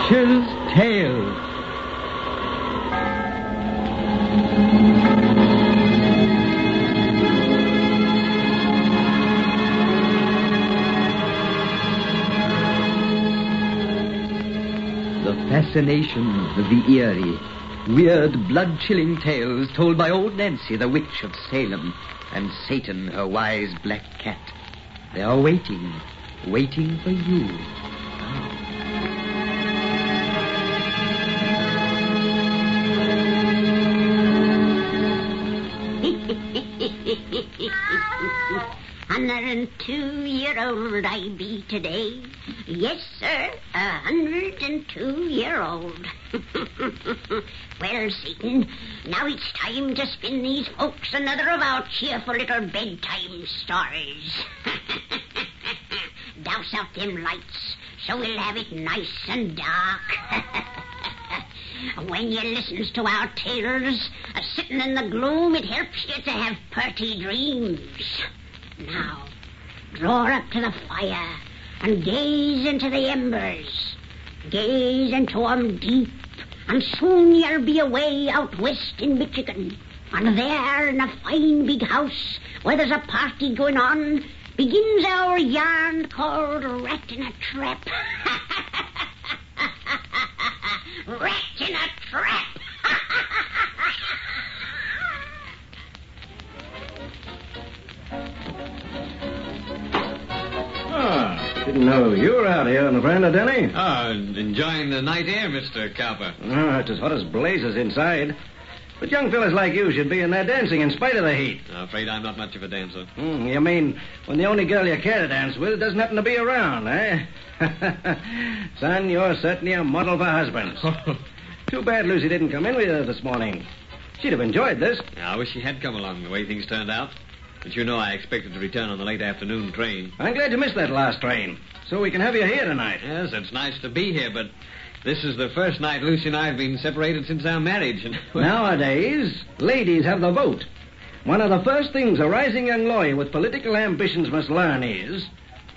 Butcher's Tale. The fascination of the eerie, weird, blood-chilling tales told by old Nancy, the witch of Salem, and Satan, her wise black cat. They are waiting for you. And 2-year-old I be today. Yes, sir, 102-year-old. Well, Satan, now it's time to spin these folks another of our cheerful little bedtime stories. Douse out them lights so we'll have it nice and dark. When you listens to our tales, sitting in the gloom, it helps you to have purty dreams. Now, draw up to the fire and gaze into the embers. Gaze into 'em deep, and soon you'll be away out west in Michigan. And there, in a fine big house where there's a party going on, begins our yarn called Rat in a Trap. Rat in a Trap! Didn't know you were out here on the veranda, Denny. Enjoying the night air, Mr. Cowper. It's as hot as blazes inside. But young fellas like you should be in there dancing in spite of the heat. I'm afraid I'm not much of a dancer. You mean when the only girl you care to dance with doesn't happen to be around, eh? Son, you're certainly a model for husbands. Too bad Lucy didn't come in with you this morning. She'd have enjoyed this. I wish she had come along the way things turned out. But you know I expected to return on the late afternoon train. I'm glad you missed that last train, so we can have you here tonight. Yes, it's nice to be here, but this is the first night Lucy and I have been separated since our marriage. Nowadays, ladies have the vote. One of the first things a rising young lawyer with political ambitions must learn is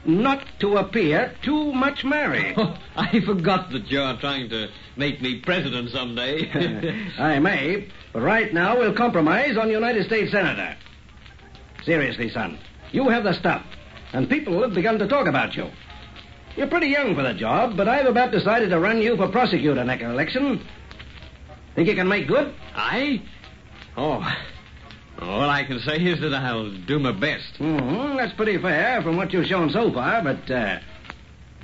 not to appear too much married. Oh, I forgot that you're trying to make me president someday. I may, but right now we'll compromise on United States Senator. Seriously, son, you have the stuff, and people have begun to talk about you. You're pretty young for the job, but I've about decided to run you for prosecutor next election. Think you can make good? I? Oh, all I can say is that I'll do my best. That's pretty fair from what you've shown so far, but,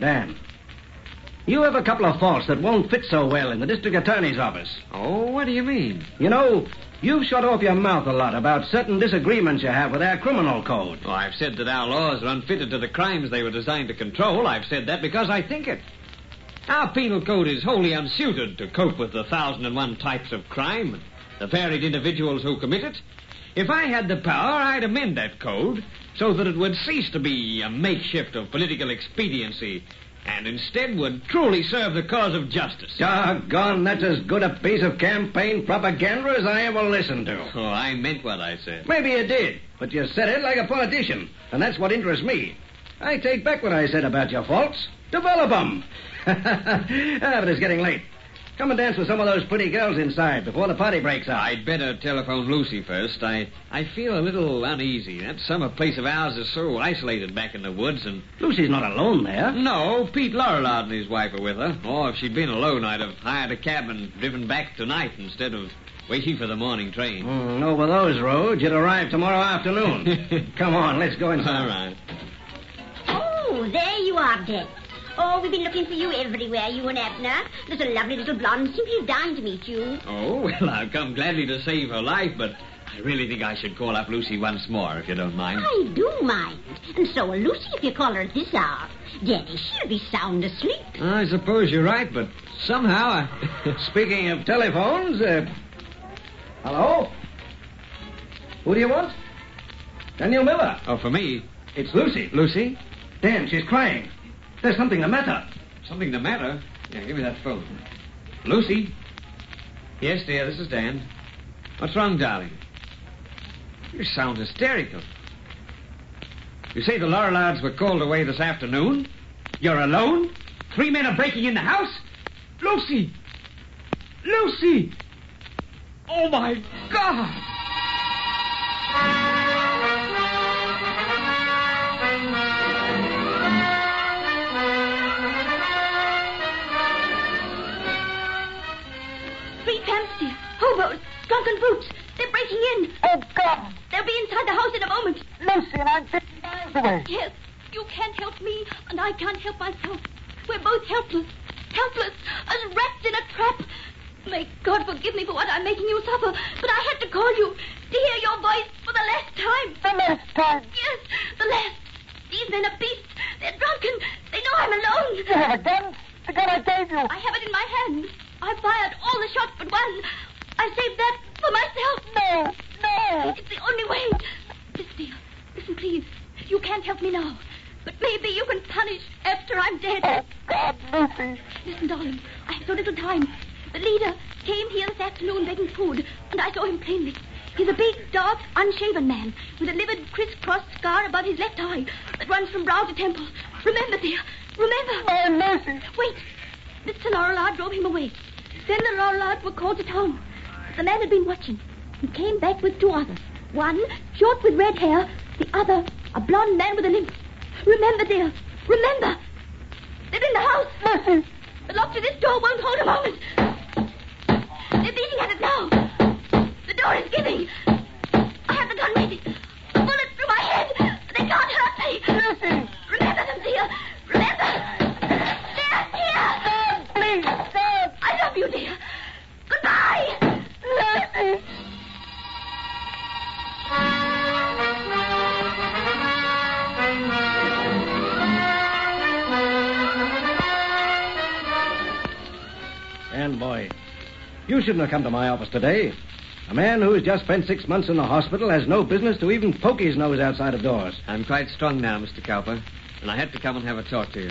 Dan, you have a couple of faults that won't fit so well in the district attorney's office. Oh, what do you mean? You know, you've shut off your mouth a lot about certain disagreements you have with our criminal code. Oh, I've said that our laws are unfitted to the crimes they were designed to control. I've said that because I think it. Our penal code is wholly unsuited to cope with the 1,001 types of crime, the varied individuals who commit it. If I had the power, I'd amend that code so that it would cease to be a makeshift of political expediency and instead would truly serve the cause of justice. Doggone, that's as good a piece of campaign propaganda as I ever listened to. Oh, I meant what I said. Maybe you did, but you said it like a politician, and that's what interests me. I take back what I said about your faults. Develop them. But it's getting late. Come and dance with some of those pretty girls inside before the party breaks up. I'd better telephone Lucy first. I feel a little uneasy. That summer place of ours is so isolated back in the woods, and... Lucy's not alone there. No, Pete Lorillard and his wife are with her. Or if she'd been alone, I'd have hired a cab and driven back tonight instead of waiting for the morning train. Over those roads, you'd arrive tomorrow afternoon. Come on, let's go inside. All right. Oh, there you are, Dad. Oh, we've been looking for you everywhere, you and Abner. There's a lovely little blonde simply dying to meet you. Oh, well, I've come gladly to save her life, but I really think I should call up Lucy once more, if you don't mind. I do mind. And so will Lucy if you call her at this hour. Daddy, she'll be sound asleep. I suppose you're right, but somehow Speaking of telephones, hello? Who do you want? Daniel Miller. Oh, for me? It's Lucy. Lucy? Dan, she's crying. There's something the matter. Something the matter? Yeah, give me that phone. Lucy? Yes, dear, this is Dan. What's wrong, darling? You sound hysterical. You say the Lorillards were called away this afternoon? You're alone? 3 men are breaking in the house? Lucy! Lucy! Oh, my God! Three tramps, dear. Hobos. Drunken brutes. They're breaking in. Oh, God! They'll be inside the house in a moment. Lucy, and I'm 50 miles away. Yes, you can't help me, and I can't help myself. We're both helpless. Helpless, as rats in a trap. May God forgive me for what I'm making you suffer, but I had to call you to hear your voice for the last time. The last time. Yes, the last. These men are beasts. They're drunken. They know I'm alone. You have a gun? The gun I gave you. I have it in my hand. I fired all the shots but one. I saved that for myself. No, no. It's the only way. Listen, dear. Listen, please. You can't help me now. But maybe you can punish after I'm dead. Oh, God, Lucy. Listen, darling. I have so little time. The leader came here this afternoon begging food, and I saw him plainly. He's a big, dark, unshaven man with a livid, crisscross scar above his left eye that runs from brow to temple. Remember, dear. Remember. Oh, Lucy. Wait. Mr. Lorillard drove him away. Then the Lorillard were called to town. The man had been watching. He came back with two others. One, short with red hair. The other, a blonde man with a limp. Remember, dear. Remember. They're in the house. Lucy. The lock to this door won't hold a moment. They're beating at it now. The door is giving. I have the gun ready. A bullet through my head. They can't hurt me. Lucy. Remember them, dear. Remember. They're here. God, please, God. I love you, dear. Goodbye. Lucy. And, boy, you shouldn't have come to my office today. A man who has just spent 6 months in the hospital has no business to even poke his nose outside of doors. I'm quite strong now, Mr. Cowper, and I had to come and have a talk to you.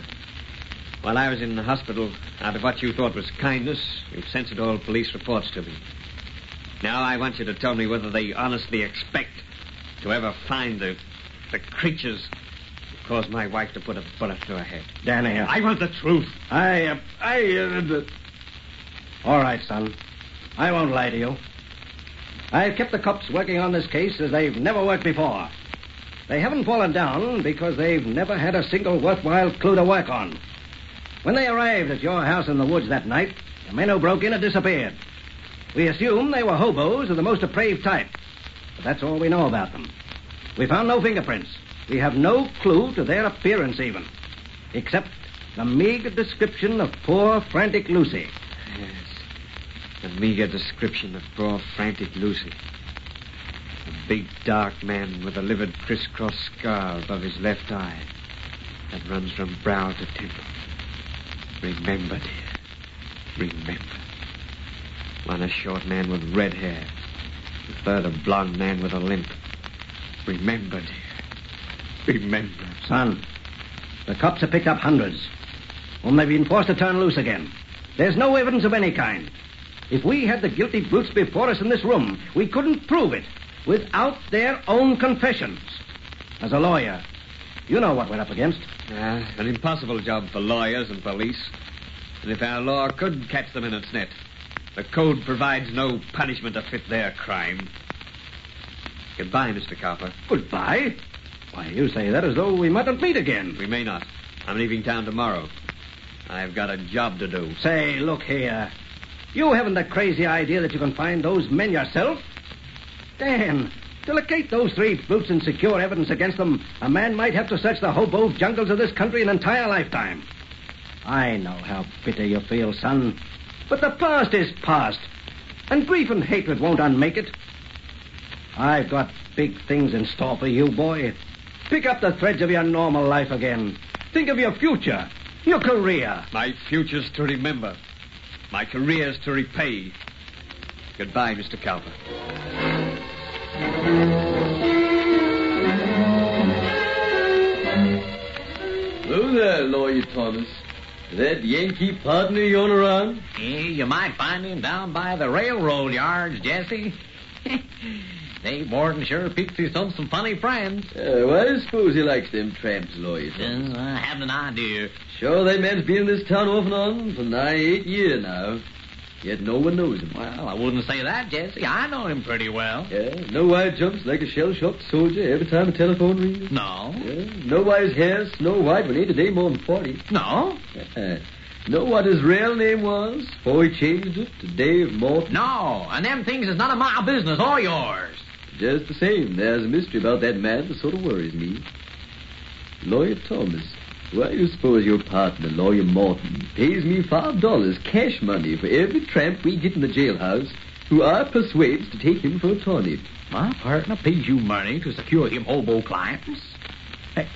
While I was in the hospital, out of what you thought was kindness, you censored all police reports to me. Now I want you to tell me whether they honestly expect to ever find the creatures who caused my wife to put a bullet through her head. Danny, I want the truth. All right, son. I won't lie to you. I've kept the cops working on this case as they've never worked before. They haven't fallen down because they've never had a single worthwhile clue to work on. When they arrived at your house in the woods that night, the men who broke in had disappeared. We assumed they were hobos of the most depraved type. But that's all we know about them. We found no fingerprints. We have no clue to their appearance even. Except the meager description of poor, frantic Lucy. Yes, the meager description of poor, frantic Lucy. A big, dark man with a livid, crisscross scar above his left eye that runs from brow to temple. Remember, dear. Remember. One a short man with red hair. The third a blonde man with a limp. Remember, dear. Remember. Son, the cops have picked up hundreds, whom they've been forced to turn loose again. There's no evidence of any kind. If we had the guilty brutes before us in this room, we couldn't prove it without their own confessions. As a lawyer, you know what we're up against. An impossible job for lawyers and police. And if our law could catch them in its net, the code provides no punishment to fit their crime. Goodbye, Mr. Cowper. Goodbye? Why, you say that as though we mightn't meet again. We may not. I'm leaving town tomorrow. I've got a job to do. Say, look here. You haven't the crazy idea that you can find those men yourself? Dan, to locate those three brutes and secure evidence against them, a man might have to search the hobo jungles of this country an entire lifetime. I know how bitter you feel, son. But the past is past. And grief and hatred won't unmake it. I've got big things in store for you, boy. Pick up the threads of your normal life again. Think of your future, your career. My future's to remember. My career's to repay. Goodbye, Mr. Cowper. Hello there, Lawyer Thomas. That Yankee partner you on around? You might find him down by the railroad yards, Jesse. Dave Morton sure picks his some funny friends. Why do you suppose he likes them tramps, Lawyer Thomas? I haven't an idea. Sure, that man's been in this town off and on for nigh 8 years now. Yet no one knows him. Well, I wouldn't say that, Jesse. I know him pretty well. Yeah, know why he jumps like a shell-shocked soldier every time the telephone rings? No. Yeah, know why his hair's snow white when he ain't a day more than 40? No. Know what his real name was before he changed it to Dave Morton? No, and them things is none of my business or yours. Just the same, there's a mystery about that man that sort of worries me. Lawyer Thomas, why do you suppose your partner, Lawyer Morton, pays me $5 cash money for every tramp we get in the jailhouse who I persuades to take him for a tonic? My partner pays you money to secure him hobo clients? Hey,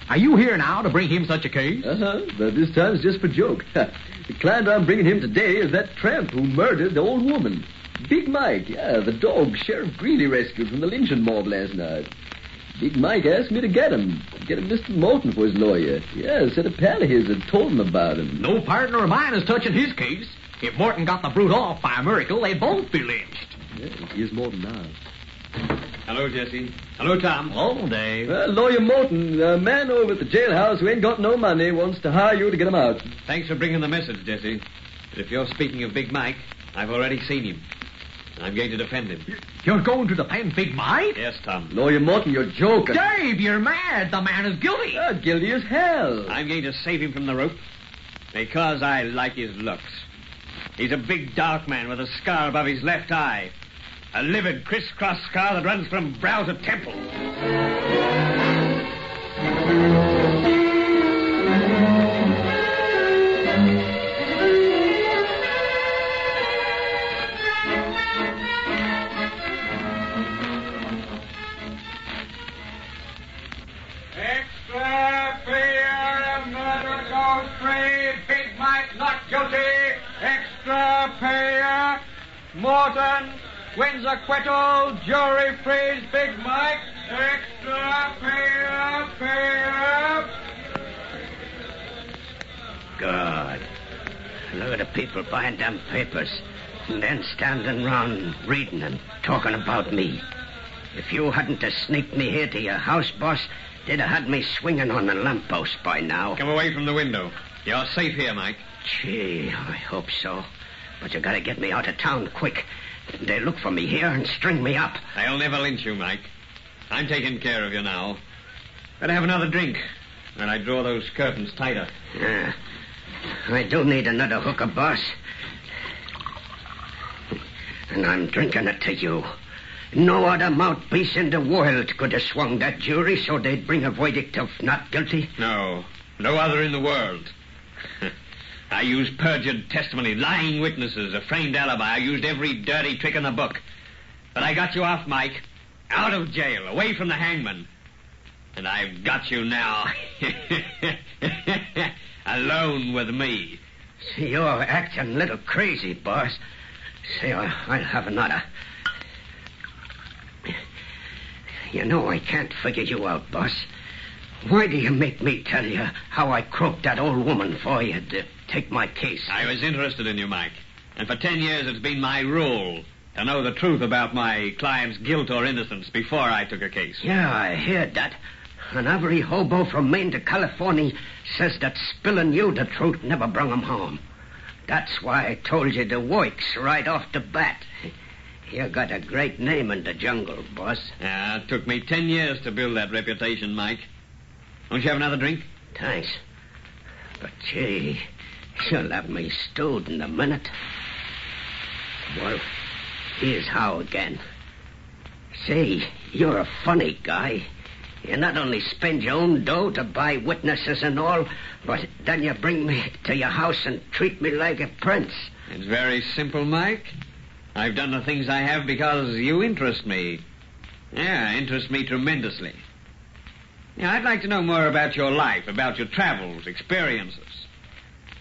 are you here now to bring him such a case? But this time it's just for joke. The client I'm bringing him today is that tramp who murdered the old woman. Big Mike, the dog Sheriff Greeley rescued from the lynching mob last night. Big Mike asked me to get him Mr. Morton for his lawyer. Yeah, said a pal of his had told him about him. No partner of mine is touching his case. If Morton got the brute off by a miracle, they'd both be lynched. Yeah, here's Morton now. Hello, Jesse. Hello, Tom. Hello, Dave. Lawyer Morton, a man over at the jailhouse who ain't got no money wants to hire you to get him out. Thanks for bringing the message, Jesse. But if you're speaking of Big Mike, I've already seen him. I'm going to defend him. You're going to defend Big Mike? Yes, Tom. Lawyer Morton, you're joking. Dave, you're mad. The man is guilty. Guilty as hell. I'm going to save him from the rope because I like his looks. He's a big, dark man with a scar above his left eye. A livid, crisscross scar that runs from brow to temple. Extra payer, murder goes free. Big Mike not guilty. Extra payer. Morton wins acquittal. Jury frees Big Mike. Extra payer. God. Look at the people buying them papers and then standing round reading and talking about me. If you hadn't have sneaked me here to your house, boss, they'd have had me swinging on the lamppost by now. Come away from the window. You're safe here, Mike. Gee, I hope so. But you gotta get me out of town quick. They look for me here and string me up. I'll never lynch you, Mike. I'm taking care of you now. Better have another drink when I draw those curtains tighter. Yeah. I do need another hooker, boss. And I'm drinking it to you. No other mouthpiece in the world could have swung that jury so they'd bring a verdict of not guilty. No other in the world. I used perjured testimony, lying witnesses, a framed alibi. I used every dirty trick in the book. But I got you off, Mike. Out of jail, away from the hangman. And I've got you now. Alone with me. See, you're acting a little crazy, boss. Say, I'll have another. You know I can't figure you out, boss. Why do you make me tell you how I croaked that old woman for you to take my case? I was interested in you, Mike. And for 10 years it's been my rule to know the truth about my client's guilt or innocence before I took a case. Yeah, I heard that. And every hobo from Maine to California says that spilling you the truth never brung him home. That's why I told you the works right off the bat. You got a great name in the jungle, boss. Yeah, it took me 10 years to build that reputation, Mike. Won't you have another drink? Thanks. But, gee, you'll have me stewed in a minute. Well, here's how again. Say, you're a funny guy. You not only spend your own dough to buy witnesses and all, but then you bring me to your house and treat me like a prince. It's very simple, Mike. I've done the things I have because you interest me. Yeah, interest me tremendously. Yeah, I'd like to know more about your life, about your travels, experiences.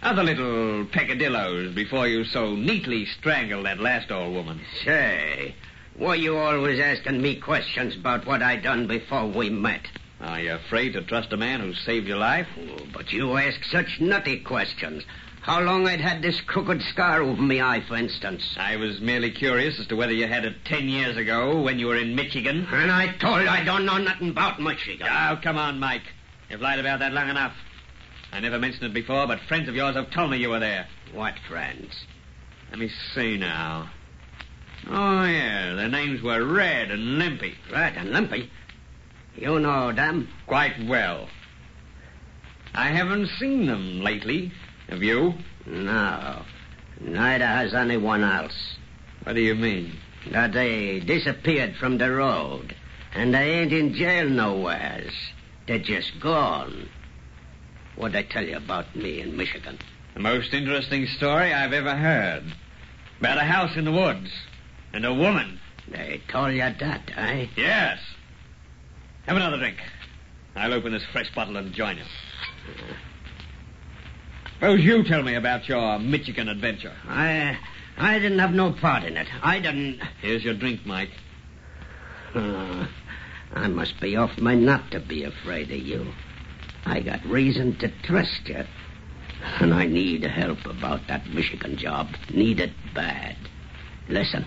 Other little peccadillos before you so neatly strangled that last old woman. Say, why you always asking me questions about what I done before we met? Are you afraid to trust a man who saved your life? Oh, but you ask such nutty questions. how long I'd had this crooked scar over my eye, for instance. I was merely curious as to whether you had it 10 years ago when you were in Michigan. And I told you I don't know nothing about Michigan. Oh, come on, Mike. You've lied about that long enough. I never mentioned it before, but friends of yours have told me you were there. What friends? Let me see now. Oh, yeah, their names were Red and Limpy. Red and Limpy? You know them? Quite well. I haven't seen them lately. Have you? No. Neither has anyone else. What do you mean? That they disappeared from the road, and they ain't in jail nowheres. They're just gone. What'd I tell you about me in Michigan? The most interesting story I've ever heard. About a house in the woods. And a woman. They told you that, eh? Yes. Have another drink. I'll open this fresh bottle and join you. Suppose you tell me about your Michigan adventure. I didn't have no part in it. I didn't... Here's your drink, Mike. I must be off my nut to be afraid of you. I got reason to trust you. And I need help about that Michigan job. Need it bad. Listen,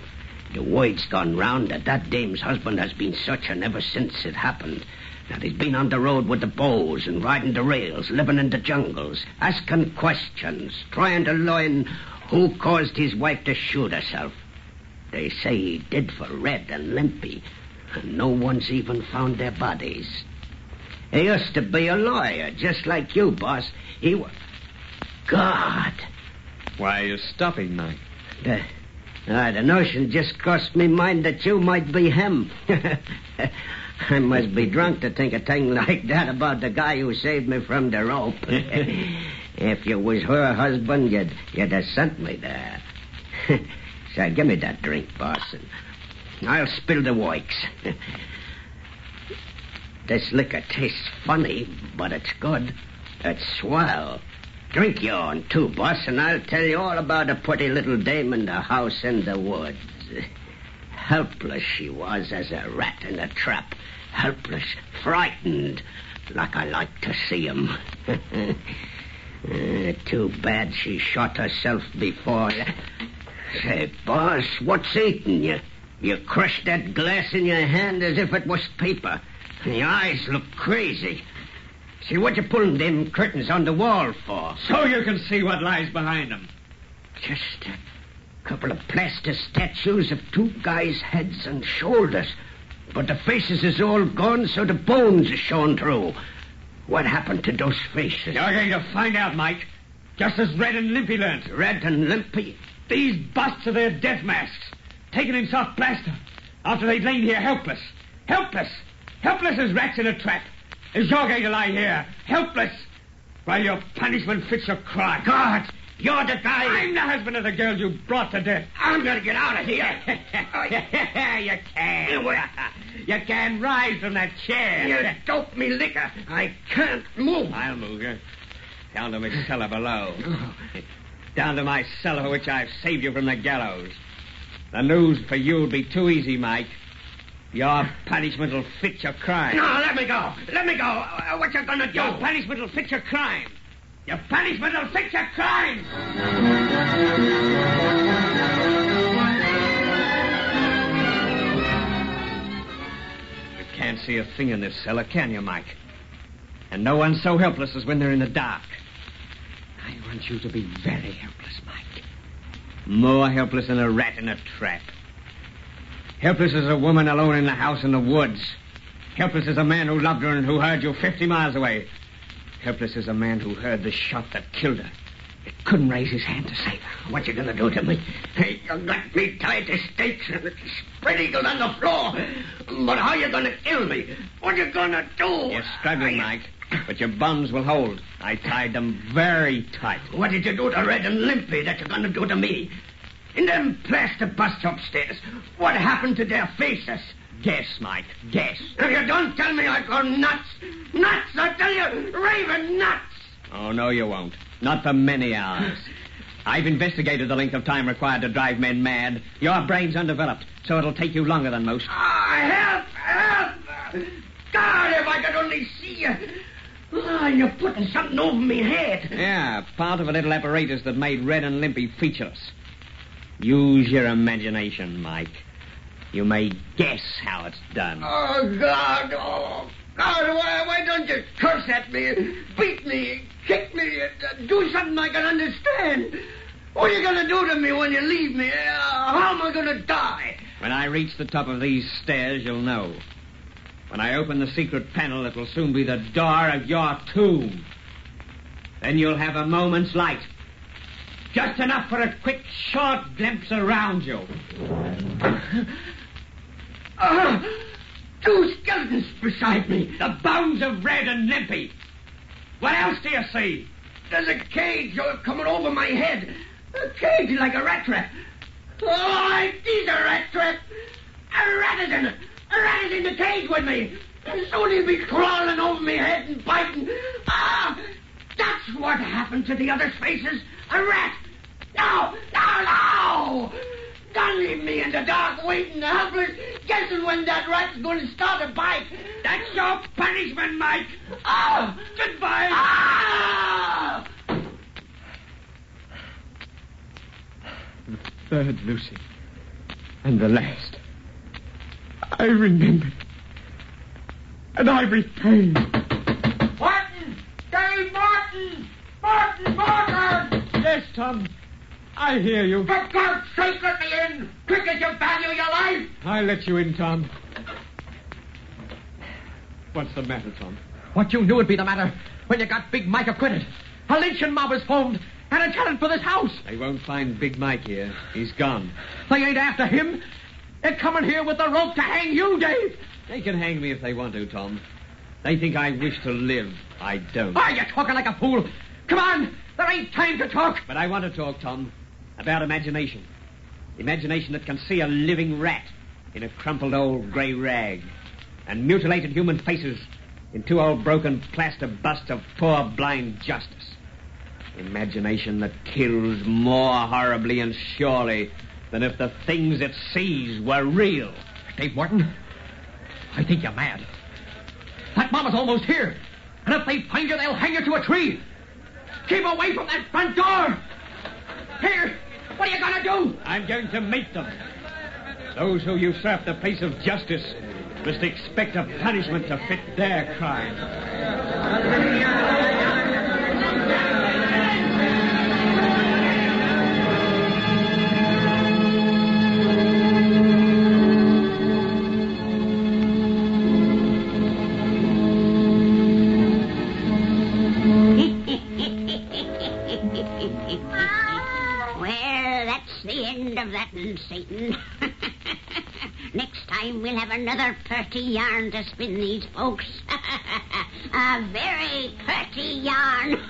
the word's gone round that dame's husband has been searching ever since it happened. That he's been on the road with the bows and riding the rails, living in the jungles, asking questions, trying to learn who caused his wife to shoot herself. They say he did for Red and Limpy, and no one's even found their bodies. He used to be a lawyer, just like you, boss. He was... God! Why are you stopping, Mike? The notion just crossed me mind that you might be him. I must be drunk to think a thing like that about the guy who saved me from the rope. If you was her husband, you'd have sent me there. So give me that drink, boss, and I'll spill the works. This liquor tastes funny, but it's good. It's swell. Drink your own, too, boss, and I'll tell you all about a pretty little dame in the house in the woods. Helpless she was as a rat in a trap. Helpless, frightened, like I like to see 'em. Too bad she shot herself before. Say, boss, what's eating you? You crushed that glass in your hand as if it was paper. And your eyes look crazy. See, what you pulling them curtains on the wall for? So you can see what lies behind them. Just a couple of plaster statues of two guys' heads and shoulders. But the faces is all gone, so the bones are shown through. What happened to those faces? You're going to find out, Mike. Just as Red and Limpy learned. Red and Limpy? These busts are their death masks. Taken in soft plaster. After they'd lain here helpless. Helpless. Helpless as rats in a trap. As you're going to lie here, helpless, while your punishment fits your crime. God, you're the guy... I'm the husband of the girl you brought to death. I'm going to get out of here. You can. You can rise from that chair. You dope me liquor. I can't move. I'll move you. Down to my cellar below. Down to my cellar for which I've saved you from the gallows. The news for you will be too easy, Mike. Your punishment will fit your crime. No, let me go. Let me go. What you gonna do? Your punishment will fit your crime. Your punishment will fit your crime. You can't see a thing in this cellar, can you, Mike? And no one's so helpless as when they're in the dark. I want you to be very helpless, Mike. More helpless than a rat in a trap. Helpless as a woman alone in the house in the woods. Helpless as a man who loved her and who heard you 50 miles away. Helpless as a man who heard the shot that killed her. It couldn't raise his hand to save her. What you gonna do to me? Hey, you got me tied to stakes and spread eagled on the floor. But how you gonna kill me? What you gonna do? You're struggling, Mike, but your bonds will hold. I tied them very tight. What did you do to Red and Limpy that you're gonna do to me? In them plaster busts upstairs, what happened to their faces? Guess, Mike, guess. If you don't tell me, I'll go nuts. Nuts, I tell you, raving nuts. Oh, no, you won't. Not for many hours. I've investigated the length of time required to drive men mad. Your brain's undeveloped, so it'll take you longer than most. Help! God, if I could only see you. You're putting something over me head. Yeah, part of a little apparatus that made Red and Limpy featureless. Use your imagination, Mike. You may guess how it's done. Oh, God. Oh, God, why don't you curse at me, beat me, kick me, do something I can understand? What are you going to do to me when you leave me? How am I going to die? When I reach the top of these stairs, you'll know. When I open the secret panel, it will soon be the door of your tomb. Then you'll have a moment's light. Just enough for a quick, short glimpse around you. Two skeletons beside me. The bones of Red and Limpy. What else do you see? There's a cage coming over my head. A cage like a rat trap. Oh, it is a rat trap. A rat is in it. A rat is in the cage with me. Soon he'll be crawling over my head and biting. That's what happened to the other faces. A rat. No. Don't leave me in the dark, waiting, helpless, guessing when that rat's going to start a bite. That's your punishment, Mike. Goodbye. The third, Lucy. And the last. I remembered. And I repaid. Martin! Dave Martin! Martin! Yes, Tom. I hear you. For God's sake, let me in! Quick as you value your life! I'll let you in, Tom. What's the matter, Tom? What you knew would be the matter when you got Big Mike acquitted. A lynching mob is formed and a challenge for this house. They won't find Big Mike here. He's gone. They ain't after him. They're coming here with the rope to hang you, Dave. They can hang me if they want to, Tom. They think I wish to live. I don't. Why, you're talking like a fool. Come on. There ain't time to talk. But I want to talk, Tom, about imagination. Imagination that can see a living rat in a crumpled old grey rag and mutilated human faces in two old broken plaster busts of poor blind justice. Imagination that kills more horribly and surely than if the things it sees were real. Dave Martin, I think you're mad. That mob is almost here. And if they find you, they'll hang you to a tree. Keep away from that front door. Here, what are you going to do? I'm going to meet them. Those who usurp the place of justice must expect a punishment to fit their crime. Well, that's the end of that, Satan. Next time we'll have another purty yarn to spin these folks. A very purty yarn.